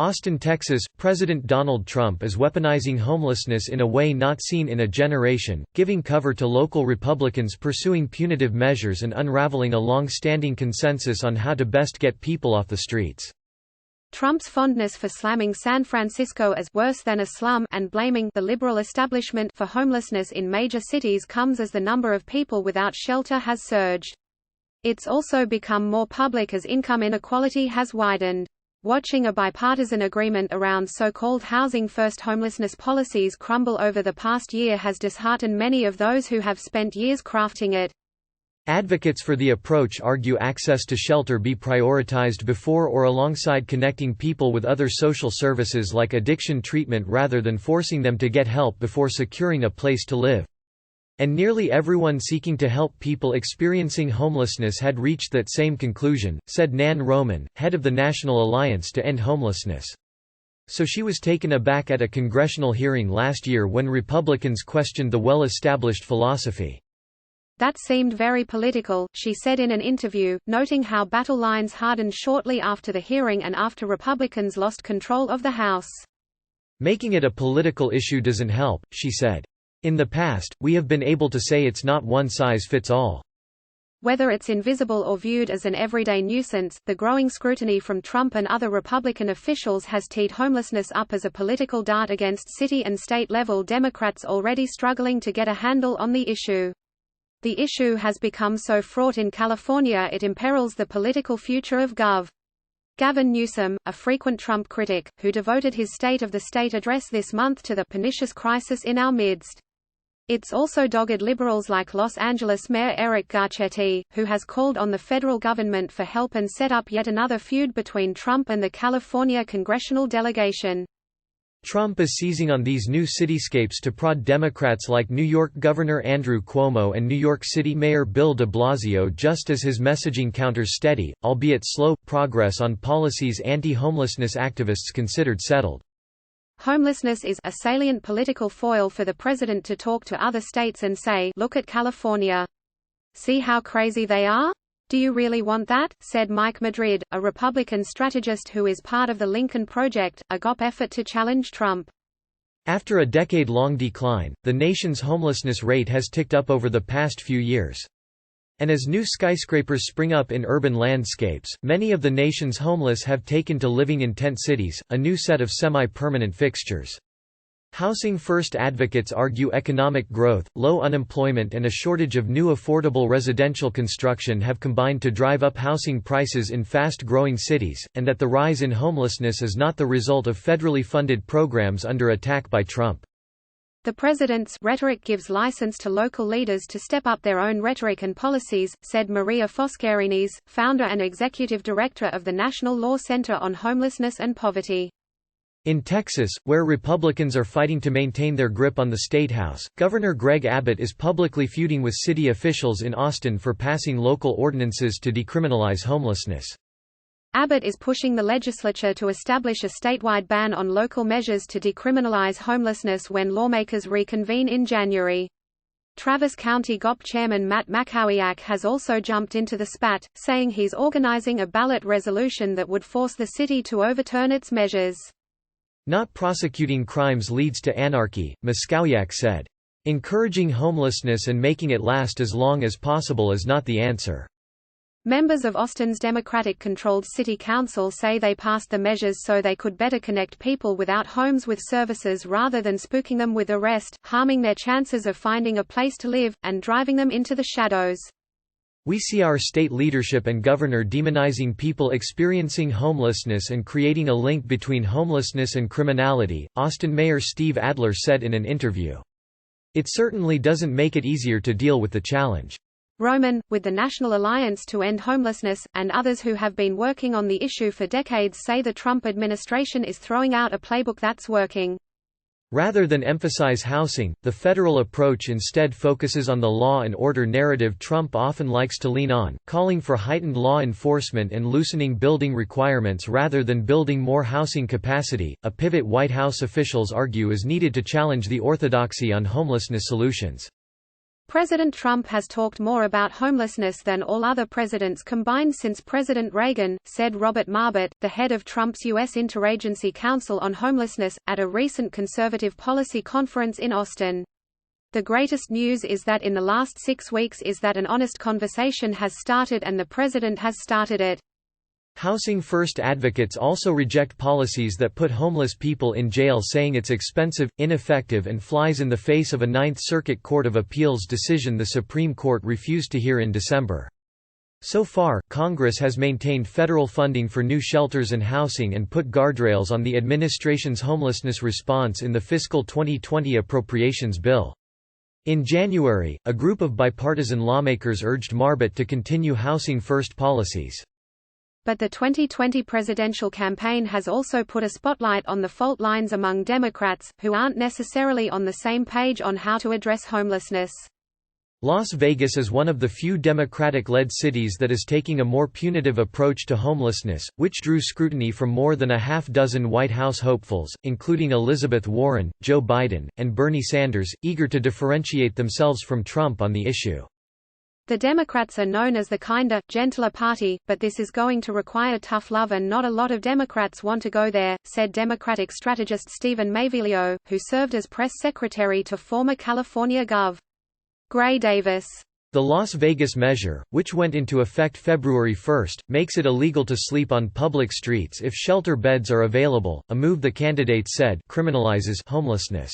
Austin, Texas, President Donald Trump is weaponizing homelessness in a way not seen in a generation, giving cover to local Republicans pursuing punitive measures and unraveling a long-standing consensus on how to best get people off the streets. Trump's fondness for slamming San Francisco as worse than a slum and blaming the liberal establishment for homelessness in major cities comes as the number of people without shelter has surged. It's also become more public as income inequality has widened. Watching a bipartisan agreement around so-called housing-first homelessness policies crumble over the past year has disheartened many of those who have spent years crafting it. Advocates for the approach argue access to shelter be prioritized before or alongside connecting people with other social services like addiction treatment rather than forcing them to get help before securing a place to live. And nearly everyone seeking to help people experiencing homelessness had reached that same conclusion, said Nan Roman, head of the National Alliance to End Homelessness. So she was taken aback at a congressional hearing last year when Republicans questioned the well-established philosophy. That seemed very political, she said in an interview, noting how battle lines hardened shortly after the hearing and after Republicans lost control of the House. Making it a political issue doesn't help, she said. In the past, we have been able to say it's not one size fits all. Whether it's invisible or viewed as an everyday nuisance, the growing scrutiny from Trump and other Republican officials has teed homelessness up as a political dart against city and state-level Democrats already struggling to get a handle on the issue. The issue has become so fraught in California it imperils the political future of Gov. Gavin Newsom, a frequent Trump critic, who devoted his State of the State address this month to the pernicious crisis in our midst. It's also dogged liberals like Los Angeles Mayor Eric Garcetti, who has called on the federal government for help and set up yet another feud between Trump and the California congressional delegation. Trump is seizing on these new cityscapes to prod Democrats like New York Governor Andrew Cuomo and New York City Mayor Bill de Blasio just as his messaging counters steady, albeit slow, progress on policies anti-homelessness activists considered settled. Homelessness is a salient political foil for the president to talk to other states and say, "Look at California. See how crazy they are? Do you really want that?" said Mike Madrid, a Republican strategist who is part of the Lincoln Project, a GOP effort to challenge Trump. After a decade-long decline, the nation's homelessness rate has ticked up over the past few years. And as new skyscrapers spring up in urban landscapes, many of the nation's homeless have taken to living in tent cities, a new set of semi-permanent fixtures. Housing First advocates argue economic growth, low unemployment and a shortage of new affordable residential construction have combined to drive up housing prices in fast-growing cities, and that the rise in homelessness is not the result of federally funded programs under attack by Trump. The president's rhetoric gives license to local leaders to step up their own rhetoric and policies, said Maria Foscarinis, founder and executive director of the National Law Center on Homelessness and Poverty. In Texas, where Republicans are fighting to maintain their grip on the state house, Governor Greg Abbott is publicly feuding with city officials in Austin for passing local ordinances to decriminalize homelessness. Abbott is pushing the legislature to establish a statewide ban on local measures to decriminalize homelessness when lawmakers reconvene in January. Travis County GOP Chairman Matt Makowiak has also jumped into the spat, saying he's organizing a ballot resolution that would force the city to overturn its measures. Not prosecuting crimes leads to anarchy, Makowiak said. Encouraging homelessness and making it last as long as possible is not the answer. Members of Austin's Democratic-controlled city council say they passed the measures so they could better connect people without homes with services rather than spooking them with arrest, harming their chances of finding a place to live, and driving them into the shadows. We see our state leadership and governor demonizing people experiencing homelessness and creating a link between homelessness and criminality, Austin Mayor Steve Adler said in an interview. It certainly doesn't make it easier to deal with the challenge. Roman, with the National Alliance to End Homelessness, and others who have been working on the issue for decades say the Trump administration is throwing out a playbook that's working. Rather than emphasize housing, the federal approach instead focuses on the law and order narrative Trump often likes to lean on, calling for heightened law enforcement and loosening building requirements rather than building more housing capacity, a pivot White House officials argue is needed to challenge the orthodoxy on homelessness solutions. President Trump has talked more about homelessness than all other presidents combined since President Reagan, said Robert Marbut, the head of Trump's U.S. Interagency Council on Homelessness, at a recent conservative policy conference in Austin. The greatest news is that in the last 6 weeks is that an honest conversation has started and the president has started it. Housing First advocates also reject policies that put homeless people in jail, saying it's expensive, ineffective and flies in the face of a Ninth Circuit Court of Appeals decision the Supreme Court refused to hear in December. So far, Congress has maintained federal funding for new shelters and housing and put guardrails on the administration's homelessness response in the fiscal 2020 appropriations bill. In January, a group of bipartisan lawmakers urged Marbut to continue Housing First policies. But the 2020 presidential campaign has also put a spotlight on the fault lines among Democrats, who aren't necessarily on the same page on how to address homelessness. Las Vegas is one of the few Democratic-led cities that is taking a more punitive approach to homelessness, which drew scrutiny from more than a half-dozen White House hopefuls, including Elizabeth Warren, Joe Biden, and Bernie Sanders, eager to differentiate themselves from Trump on the issue. The Democrats are known as the kinder, gentler party, but this is going to require tough love and not a lot of Democrats want to go there, said Democratic strategist Stephen Mavilio, who served as press secretary to former California Gov. Gray Davis. The Las Vegas measure, which went into effect February 1, makes it illegal to sleep on public streets if shelter beds are available, a move the candidates said criminalizes homelessness.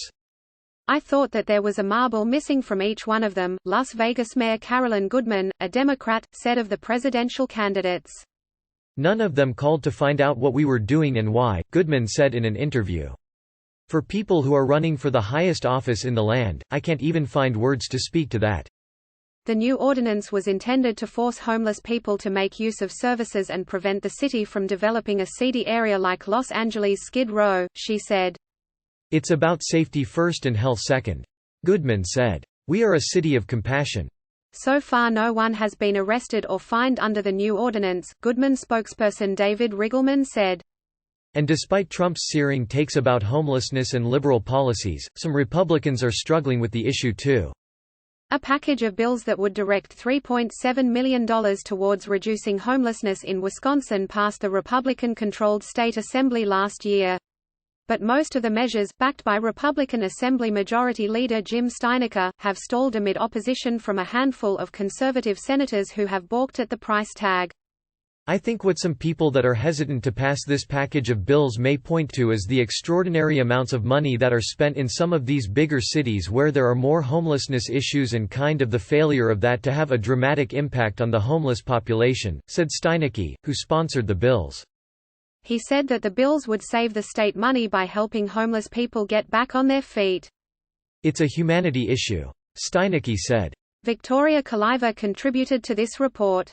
I thought that there was a marble missing from each one of them, Las Vegas Mayor Carolyn Goodman, a Democrat, said of the presidential candidates. None of them called to find out what we were doing and why, Goodman said in an interview. For people who are running for the highest office in the land, I can't even find words to speak to that. The new ordinance was intended to force homeless people to make use of services and prevent the city from developing a seedy area like Los Angeles' Skid Row, she said. It's about safety first and health second. Goodman said. We are a city of compassion. So far no one has been arrested or fined under the new ordinance, Goodman spokesperson David Riggleman said. And despite Trump's searing takes about homelessness and liberal policies, some Republicans are struggling with the issue too. A package of bills that would direct $3.7 million towards reducing homelessness in Wisconsin passed the Republican-controlled state assembly last year. But most of the measures, backed by Republican Assembly Majority Leader Jim Steinecker, have stalled amid opposition from a handful of conservative senators who have balked at the price tag. I think what some people that are hesitant to pass this package of bills may point to is the extraordinary amounts of money that are spent in some of these bigger cities where there are more homelessness issues and kind of the failure of that to have a dramatic impact on the homeless population, said Steinecke, who sponsored the bills. He said that the bills would save the state money by helping homeless people get back on their feet. It's a humanity issue, Steinecke said. Victoria Kaliva contributed to this report.